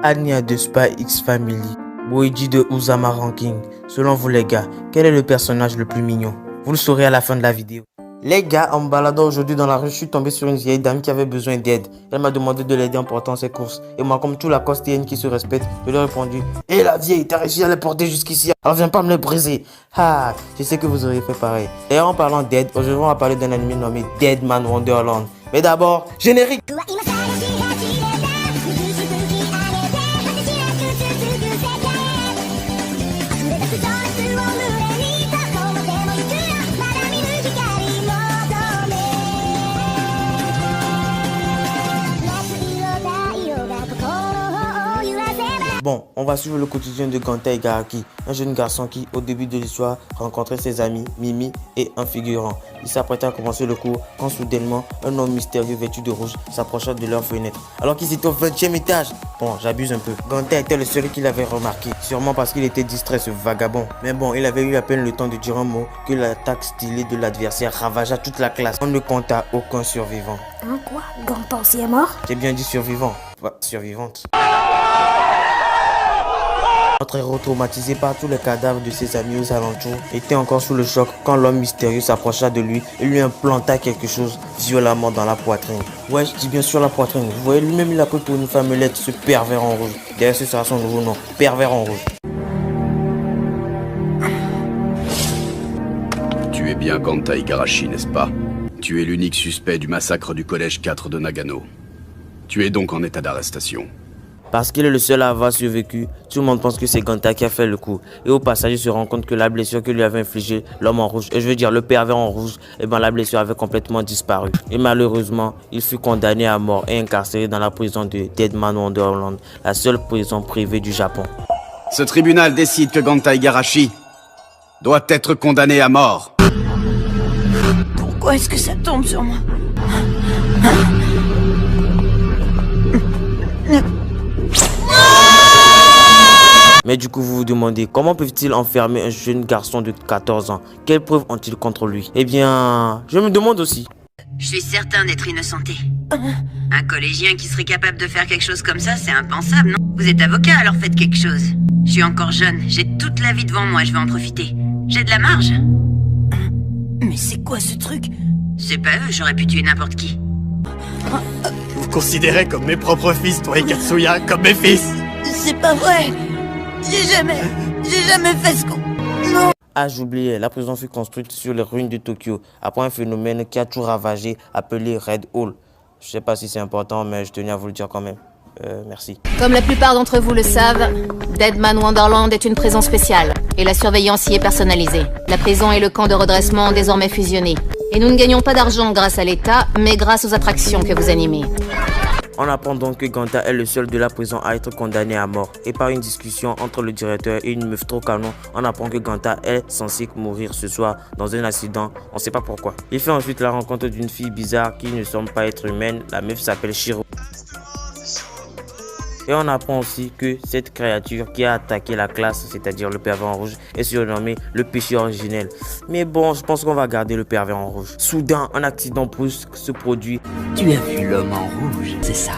Anya de Spy X Family, Boiji de Uzama Ranking. Selon vous les gars, quel est le personnage le plus mignon? Vous le saurez à la fin de la vidéo. Les gars, en me baladant aujourd'hui dans la rue, je suis tombé sur une vieille dame qui avait besoin d'aide. Elle m'a demandé de l'aider en portant ses courses. Et moi, comme tout Lacostéenne qui se respecte, je lui ai répondu: hé la vieille, t'as réussi à les porter jusqu'ici, alors viens pas me les briser. Ah, je sais que vous auriez fait pareil. D'ailleurs, en parlant d'aide, aujourd'hui on va parler d'un anime nommé Deadman Wonderland. Mais d'abord, générique. Bon, on va suivre le quotidien de Ganta Igaraki, un jeune garçon qui, au début de l'histoire, rencontrait ses amis Mimi et un figurant. Il s'apprêtait à commencer le cours quand soudainement, un homme mystérieux vêtu de rouge s'approcha de leur fenêtre, alors qu'ils étaient au 20e étage. Bon, j'abuse un peu. Ganta était le seul qui l'avait remarqué, sûrement parce qu'il était distrait, ce vagabond. Mais bon, il avait eu à peine le temps de dire un mot que l'attaque stylée de l'adversaire ravagea toute la classe. On ne compta aucun survivant. Hein, quoi? Ganta aussi est mort? J'ai bien dit survivant, pas survivante. Notre héros, traumatisé par tous les cadavres de ses amis aux alentours, était encore sous le choc quand l'homme mystérieux s'approcha de lui et lui implanta quelque chose violemment dans la poitrine. Ouais, je dis bien sûr la poitrine. Vous voyez, lui-même il a pris pour une femmelette, ce pervers en rouge. D'ailleurs, ce sera son nouveau nom, pervers en rouge. Tu es bien Ganta Igarashi, n'est-ce pas? Tu es l'unique suspect du massacre du collège 4 de Nagano. Tu es donc en état d'arrestation. Parce qu'il est le seul à avoir survécu, tout le monde pense que c'est Ganta qui a fait le coup. Et au passage, il se rend compte que la blessure que lui avait infligée l'homme en rouge, et je veux dire le pervers en rouge, et ben la blessure avait complètement disparu. Et malheureusement, il fut condamné à mort et incarcéré dans la prison de Deadman Wonderland, la seule prison privée du Japon. Ce tribunal décide que Ganta Igarashi doit être condamné à mort. Pourquoi est-ce que ça tombe sur moi? Mais du coup, vous vous demandez, comment peuvent-ils enfermer un jeune garçon de 14 ans? Quelles preuves ont-ils contre lui? Eh bien, je me demande aussi. Je suis certain d'être innocenté. Un collégien qui serait capable de faire quelque chose comme ça, c'est impensable, non? Vous êtes avocat, alors faites quelque chose. Je suis encore jeune, j'ai toute la vie devant moi, je vais en profiter. J'ai de la marge. Mais c'est quoi ce truc? C'est pas eux, j'aurais pu tuer n'importe qui. Vous considérez comme mes propres fils, toi et Katsuya, comme mes fils. C'est pas vrai! J'ai jamais fait ce qu'on... Non! Ah, j'oubliais, la prison fut construite sur les ruines de Tokyo, après un phénomène qui a tout ravagé, appelé Red Hole. Je sais pas si c'est important, mais je tenais à vous le dire quand même. Merci. Comme la plupart d'entre vous le savent, Deadman Wonderland est une prison spéciale, et la surveillance y est personnalisée. La prison et le camp de redressement ont désormais fusionné. Et nous ne gagnons pas d'argent grâce à l'État, mais grâce aux attractions que vous animez. On apprend donc que Ganta est le seul de la prison à être condamné à mort. Et par une discussion entre le directeur et une meuf trop canon, on apprend que Ganta est censé mourir ce soir dans un accident. On sait pas pourquoi. Il fait ensuite la rencontre d'une fille bizarre qui ne semble pas être humaine. La meuf s'appelle Shiro. Et on apprend aussi que cette créature qui a attaqué la classe, c'est-à-dire le pervers en rouge, est surnommée le péché originel. Mais bon, je pense qu'on va garder le pervers en rouge. Soudain, un accident brusque se produit. Tu as vu l'homme en rouge, c'est ça.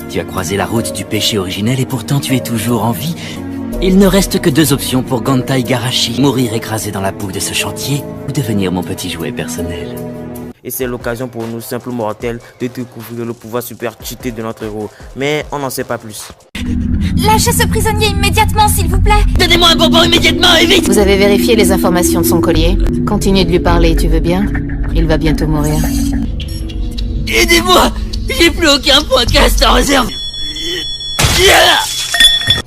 Tu as croisé la route du péché originel et pourtant tu es toujours en vie. Il ne reste que deux options pour Ganta Igarashi. Mourir écrasé dans la boue de ce chantier ou devenir mon petit jouet personnel. Et c'est l'occasion pour nous, simples mortels, de découvrir le pouvoir super cheaté de notre héros. Mais on n'en sait pas plus. Lâchez ce prisonnier immédiatement, s'il vous plaît! Donnez-moi un bonbon immédiatement et vite! Vous avez vérifié les informations de son collier? Continue de lui parler, tu veux bien? Il va bientôt mourir. Aidez-moi! J'ai plus aucun podcast en réserve!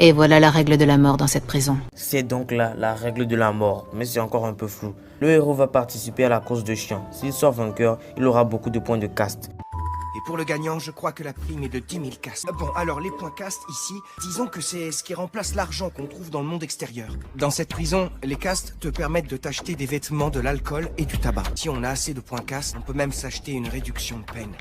Et voilà la règle de la mort dans cette prison. C'est donc là la règle de la mort, mais c'est encore un peu flou. Le héros va participer à la course de chiens. S'il sort vainqueur, il aura beaucoup de points de caste. Et pour le gagnant, je crois que la prime est de 10 000 castes. Bon, alors les points castes ici, disons que c'est ce qui remplace l'argent qu'on trouve dans le monde extérieur. Dans cette prison, les castes te permettent de t'acheter des vêtements, de l'alcool et du tabac. Si on a assez de points castes, on peut même s'acheter une réduction de peine.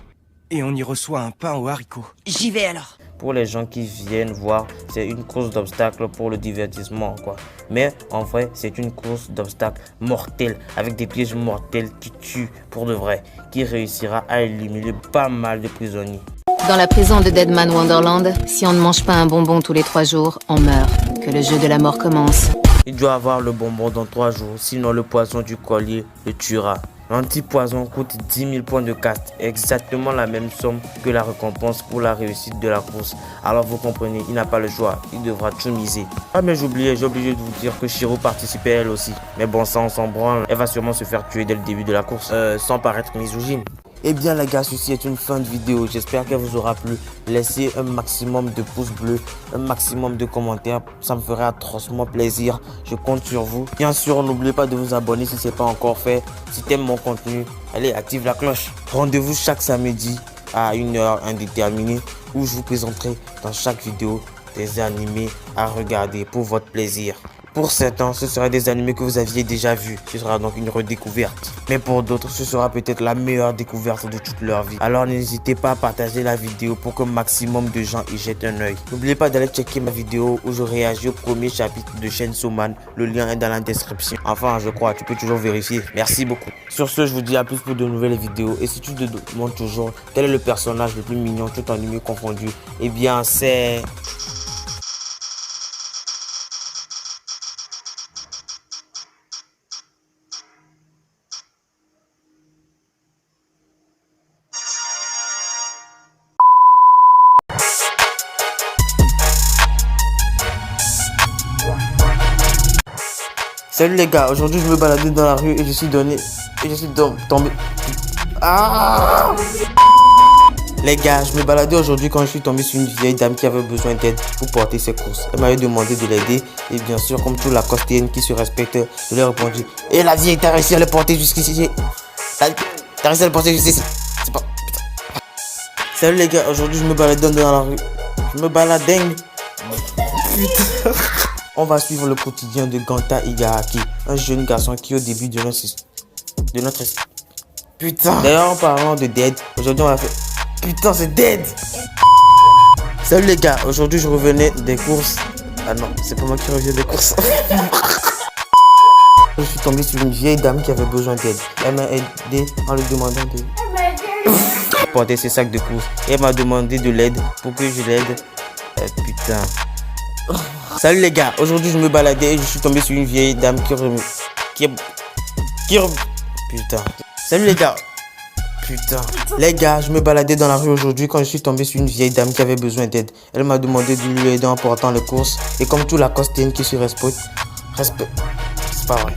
et on y reçoit un pain aux haricots. J'y vais alors. Pour les gens qui viennent voir, c'est une course d'obstacles pour le divertissement, quoi. Mais en vrai, c'est une course d'obstacles mortelle, avec des pièges mortels qui tuent pour de vrai, qui réussira à éliminer pas mal de prisonniers. Dans la prison de Deadman Wonderland, si on ne mange pas un bonbon tous les 3 jours, on meurt. Que le jeu de la mort commence. Il doit avoir le bonbon dans 3 jours, sinon le poison du collier le tuera. L'antipoison coûte 10 000 points de caste, exactement la même somme que la récompense pour la réussite de la course. Alors vous comprenez, il n'a pas le choix, il devra tout miser. Ah mais j'ai oublié de vous dire que Shiro participait elle aussi. Mais bon, ça on s'en branle, elle va sûrement se faire tuer dès le début de la course, sans paraître misogyne. Eh bien les gars, ceci est une fin de vidéo, j'espère qu'elle vous aura plu. Laissez un maximum de pouces bleus, un maximum de commentaires, ça me ferait atrocement plaisir, je compte sur vous. Bien sûr, n'oubliez pas de vous abonner si ce n'est pas encore fait. Si tu aimes mon contenu, allez, active la cloche. Rendez-vous chaque samedi à une heure indéterminée où je vous présenterai dans chaque vidéo des animés à regarder pour votre plaisir. Pour certains, ce sera des animés que vous aviez déjà vus. Ce sera donc une redécouverte. Mais pour d'autres, ce sera peut-être la meilleure découverte de toute leur vie. Alors n'hésitez pas à partager la vidéo pour qu'un maximum de gens y jettent un œil. N'oubliez pas d'aller checker ma vidéo où je réagis au premier chapitre de Chainsaw Man. Le lien est dans la description. Enfin, je crois, tu peux toujours vérifier. Merci beaucoup. Sur ce, je vous dis à plus pour de nouvelles vidéos. Et si tu te demandes toujours quel est le personnage le plus mignon, tout animé confondu, eh bien c'est... Salut les gars, aujourd'hui je me baladais dans la rue et je suis tombé. Ah! Les gars, je me baladais aujourd'hui quand je suis tombé sur une vieille dame qui avait besoin d'aide pour porter ses courses. Elle m'avait demandé de l'aider et bien sûr, comme tout la costéenne qui se respecte, je lui ai répondu. Et la vieille, t'as réussi à le porter jusqu'ici. T'as réussi à le porter jusqu'ici. C'est pas... Putain. Salut les gars, aujourd'hui je me baladais dans la rue. Je me baladais. Putain. On va suivre le quotidien de Ganta Igaraki, un jeune garçon qui au début de notre... Putain. D'ailleurs en parlant de Dead, aujourd'hui on va faire... Putain c'est Dead. Salut les gars, aujourd'hui je revenais des courses. Ah non, c'est pas moi qui reviens des courses. Je suis tombé sur une vieille dame qui avait besoin d'aide. Elle m'a aidé en lui demandant de... porter ses sacs de courses. Et elle m'a demandé de l'aide pour que je l'aide. Putain. Salut les gars, aujourd'hui je me baladais et je suis tombé sur une vieille dame Putain. Salut les gars. Putain. Les gars, je me baladais dans la rue aujourd'hui quand je suis tombé sur une vieille dame qui avait besoin d'aide. Elle m'a demandé de lui aider en portant les courses. Et comme tout la costéenne qui se respecte... C'est pas vrai.